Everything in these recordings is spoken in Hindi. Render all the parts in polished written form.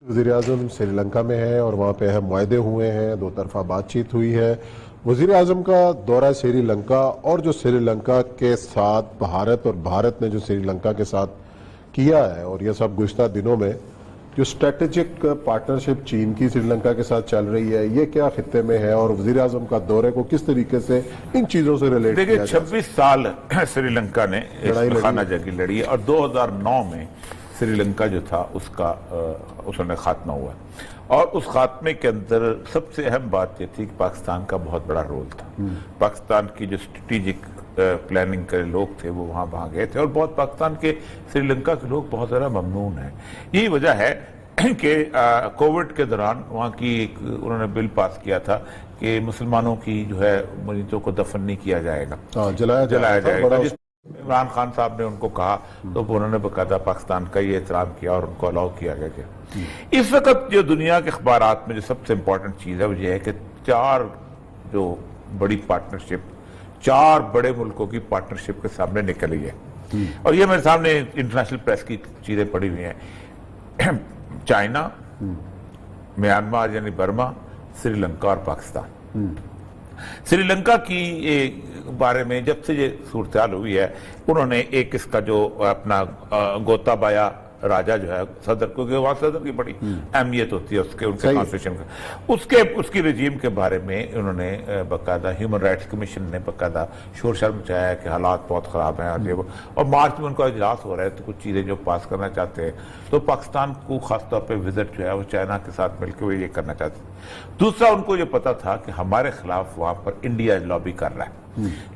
वज़ीर-ए-आज़म श्रीलंका में है और वहाँ पे अहम मुआहदे हुए हैं, दो तरफा बातचीत हुई है। वज़ीर-ए-आज़म का दौरा श्रीलंका और जो श्रीलंका के साथ भारत और भारत ने जो श्रीलंका के साथ किया है, और यह सब गुज़िश्ता दिनों में जो स्ट्रेटेजिक पार्टनरशिप चीन की श्रीलंका के साथ चल रही है, ये क्या खित्ते में है और वज़ीर-ए-आज़म का दौरे को किस तरीके से इन चीज़ों से रिलेट किया? देखिए, 26 साल श्रीलंका ने खाना जंगी लड़ी है और 2009 में श्रीलंका जो था उसमें खात्मा हुआ और उस खात्मे के अंदर सबसे अहम बात यह थी कि पाकिस्तान का बहुत बड़ा रोल था। पाकिस्तान की जो स्ट्रेटेजिक प्लानिंग के लोग थे वो वहाँ गए थे और बहुत पाकिस्तान के श्रीलंका के लोग बहुत ज़्यादा ममनून हैं। यही वजह है कि कोविड के दौरान वहाँ की उन्होंने बिल पास किया था कि मुसलमानों की जो है मरीजों को दफन नहीं किया जाएगा, जलाया जाएगा। इमरान खान साहब ने उनको कहा तो उन्होंने बकायदा पाकिस्तान का ये एहतराम किया और उनको अलाउ किया गया। इस वक्त जो दुनिया के अखबारात में जो सबसे इम्पोर्टेंट चीज़ है वो ये है कि चार जो बड़ी पार्टनरशिप, चार बड़े मुल्कों की पार्टनरशिप के सामने निकली है और ये मेरे सामने इंटरनेशनल प्रेस की चीज़ें पड़ी हुई हैं। चाइना, म्यांमार यानी बर्मा, श्रीलंका और पाकिस्तान। श्रीलंका की बारे में जब से ये सूरत हुई है, उन्होंने एक इसका जो अपना गोताबाया राजा जो है सदर, क्योंकि वहाँ सदर की बड़ी अहमियत होती है उनके कॉन्स्टिट्यूशन का, उसकी रजीम के बारे में उन्होंने बाकायदा ह्यूमन राइट्स कमीशन ने बाकायदा शोर शर मचाया कि हालात बहुत ख़राब हैं और मार्च में उनका इजलास हो रहा है तो कुछ चीज़ें जो पास करना चाहते हैं तो पाकिस्तान को खासतौर पर विजिट जो है वो चाइना के साथ मिलकर वो ये करना चाहते हैं। दूसरा, उनको ये पता था कि हमारे खिलाफ वहाँ पर इंडिया लॉबी कर रहा है,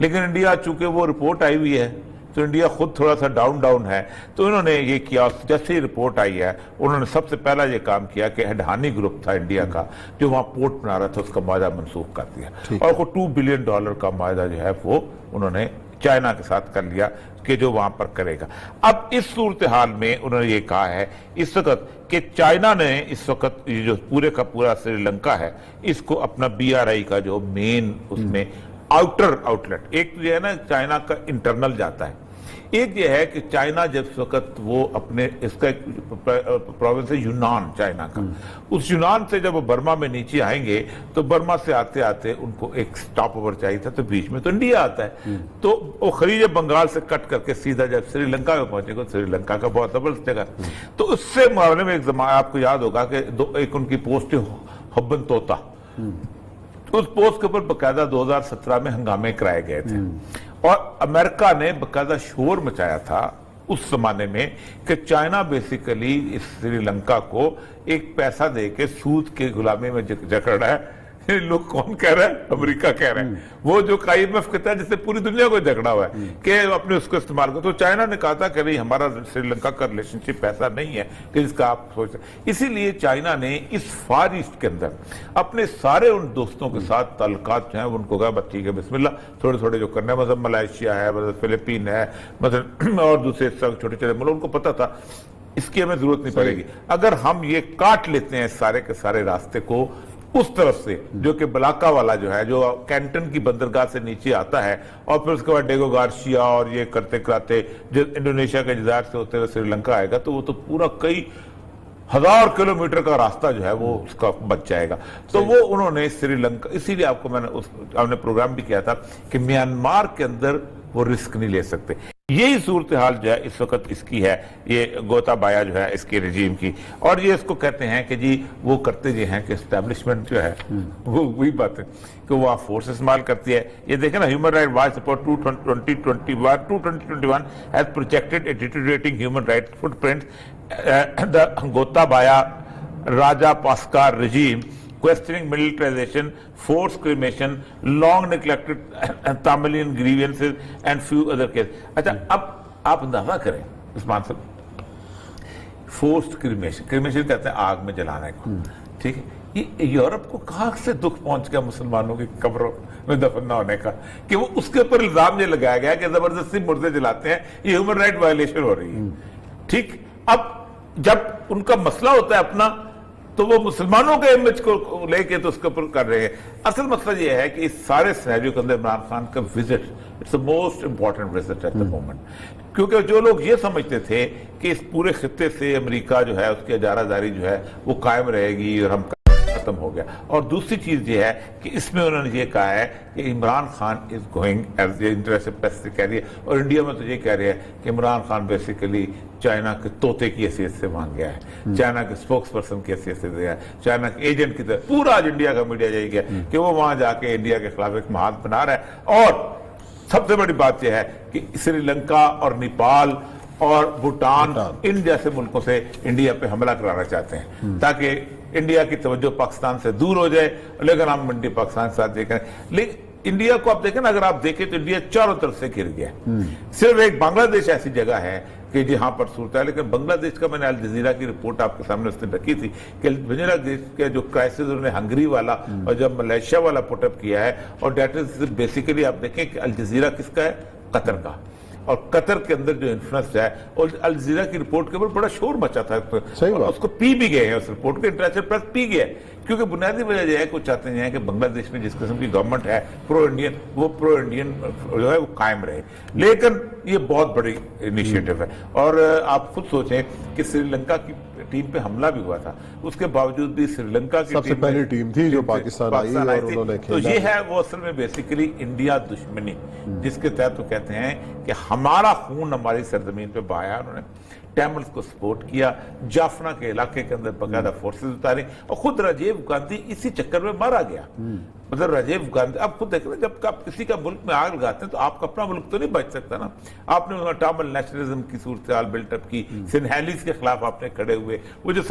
लेकिन इंडिया चूंकि वो रिपोर्ट आई हुई है तो इंडिया खुद थोड़ा सा डाउन है, तो इन्होंने ये किया। जैसे ही रिपोर्ट आई है उन्होंने सबसे पहला ये काम किया कि अडहानी ग्रुप था इंडिया का जो वहाँ पोर्ट बना रहा था उसका माहदा मनसूख कर दिया और को $2 बिलियन का माहदा जो है वो उन्होंने चाइना के साथ कर लिया कि जो वहां पर करेगा। अब इस सूरत हाल में उन्होंने ये कहा है इस वक्त कि चाइना ने इस वक्त ये जो पूरे का पूरा श्रीलंका है इसको अपना BRI का जो मेन उसमें आउटर आउटलेट, एक तो ये है ना चाइना का इंटरनल जाता है, एक ये है कि चाइना जब वक्त वो अपने इसका एक प्रोविंस है यूनान चाइना का, उस यूनान से जब वो बर्मा में नीचे आएंगे तो बर्मा से आते आते उनको एक स्टॉप ओवर चाहिए था, तो बीच में तो इंडिया आता है, तो वो खलीज बंगाल से कट करके सीधा जब श्रीलंका में पहुंचेगा श्रीलंका का बहुत जबरदस्त जगह। तो उससे मामले में एक जमाना आपको याद होगा कि एक उनकी पोस्ट हब्बन तोता, उस पोस्ट के ऊपर बाकायदा 2017 में हंगामे कराए गए थे और अमेरिका ने बाकायदा शोर मचाया था उस जमाने में कि चाइना बेसिकली इस श्रीलंका को एक पैसा दे के सूद के गुलामी में जकड़ रहा है। लोग कौन कह रहे हैं? अमेरिका कह रहे हैं, वो जो IMF कहता है जिससे पूरी दुनिया को झगड़ा हुआ है कि अपने उसको इस्तेमाल करो। तो चाइना ने कहा था कि नहीं, हमारा श्रीलंका का रिलेशनशिप ऐसा नहीं है कि जिसका आप सोच सकते। इसीलिए चाइना ने इस फार ईस्ट के अंदर अपने सारे उन दोस्तों के साथ ताल्लुकात जो है उनको कहा ठीक है बिस्मिल्लाह, थोड़े थोड़े जो करना है, मतलब मलेशिया है, मतलब फिलीपीन है, मतलब और दूसरे छोटे छोटे मुल्क, उनको पता था इसकी हमें जरूरत नहीं पड़ेगी अगर हम ये काट लेते हैं सारे के सारे रास्ते को उस तरफ से जो कि बलाका वाला जो है जो कैंटन की बंदरगाह से नीचे आता है और फिर उसके बाद डेगो गार्सिया और ये करते कराते जो इंडोनेशिया के जज़ायर से होते हुए श्रीलंका आएगा, तो वो तो पूरा कई 1000 किलोमीटर का रास्ता जो है वो उसका बच जाएगा। तो वो उन्होंने श्रीलंका, इसीलिए आपको हमने प्रोग्राम भी किया था कि म्यांमार के अंदर वो रिस्क नहीं ले सकते। यही सूरत हाल जो है इस वक्त इसकी है, ये गोताबाया जो है इसके रजीम की, और ये इसको कहते हैं कि जी वो करते जो हैं कि एस्टेब्लिशमेंट जो है वो वही बात है कि वो आप फोर्स इस्तेमाल करती है। ये देखें ना, human right watch report 2021 has projected a deteriorating human right footprint the Gotabaya Rajapaksa regime, questioning militarization, forced cremation, long neglected Tamilian grievances and few other cases। अच्छा, अब आप अंदाजा करें उस्मान साहब, फोर्स्ड क्रीमेशन कहते हैं आग में जलाने को, ठीक है। ये यूरोप को कहाँ से दुख पहुंच गया मुसलमानों की कब्रों में दफन न होने का कि वो उसके ऊपर इल्जाम ये लगाया गया कि जबरदस्ती मुर्दे जलाते हैं, ये ह्यूमन राइट वायलेशन हो रही है, ठीक। अब जब उनका मसला होता है अपना, तो वो मुसलमानों के इमेज को लेके तो उसके ऊपर कर रहे हैं। असल मसला ये है कि इस सारे सिनेरियो के अंदर इमरान खान का visit it's the most important visit at the moment, क्योंकि जो लोग ये समझते थे कि इस पूरे खित्ते से अमेरिका जो है उसकी इजारादारी जो है वो कायम रहेगी और हम खत्म हो गया। और दूसरी चीज ये है कि इसमें उन्होंने ये कहा है कि Imran Khan is going as interest press से कह रही है, और इंडिया में तो ये कह रहे हैं कि इमरान खान बेसिकली चाइना के तोते की हैसियत से वहां गया है, चाइना के स्पोक्स पर्सन की हैसियत से गया है, चाइना के एजेंट की तरह। पूरा आज इंडिया का मीडिया यही गया कि वो वहां जाके इंडिया के खिलाफ एक महाद बना रहा है। और सबसे बड़ी बात यह है कि श्रीलंका और नेपाल और भूटान इन जैसे मुल्कों से इंडिया पे हमला कराना चाहते हैं ताकि इंडिया की तवज्जो पाकिस्तान से दूर हो जाए, लेकिन हम मंडी पाकिस्तान के साथ देखें। लेकिन इंडिया को आप देखें ना, अगर आप देखें तो इंडिया चारों तरफ से घिर गया। सिर्फ एक बांग्लादेश ऐसी जगह है कि जहां पर सूरत है, लेकिन बांग्लादेश का मैंने अल जजीरा की रिपोर्ट आपके सामने उसने रखी थी कि बांग्लादेश के जो क्राइसिस उन्होंने हंगरी वाला और जब मलेशिया वाला पुटअप किया है, और डेट इज बेसिकली आप देखें कि अल जजीरा किसका है, कतर का, और कतर के अंदर जो इन्फ्लुएंस है, और अल जजीरा की रिपोर्ट के ऊपर बड़ा शोर मचा था, और उसको पी भी गए हैं, उस रिपोर्ट को इंटरनेशनल प्रेस पी गया है, क्योंकि बुनियादी वजह यह है कि चाहते हैं कि बांग्लादेश में जिस किस्म की गवर्नमेंट है प्रो इंडियन, वो प्रो इंडियन जो है वो कायम रहे। लेकिन ये बहुत बड़ी इनिशिएटिव है। और आप खुद सोचें कि श्रीलंका की टीम पे हमला भी हुआ था, उसके बावजूद भी श्रीलंका की सबसे पहली टीम थी जो पाकिस्तान आई और उन्होंने तो ये है वो असल में बेसिकली इंडिया दुश्मनी, जिसके तहत वो कहते हैं कि हमारा खून हमारी सरजमीन पे बहाया। उन्होंने टैमल्स को सपोर्ट किया, जाफना के इलाके के अंदर बकायदा फोर्सेस उतारी, और खुद राजीव गांधी इसी चक्कर में मारा गया। मतलब राजीव गांधी, आप खुद देख रहे हैं, जब आप किसी का मुल्क में आग लगाते हैं तो आपका अपना मुल्क तो नहीं बच सकता ना। आपने टामल नेशनलिज्म की सूरत हाल बिल्टअप की, सिन्हैलीज के खिलाफ आपने खड़े हुए, वो जो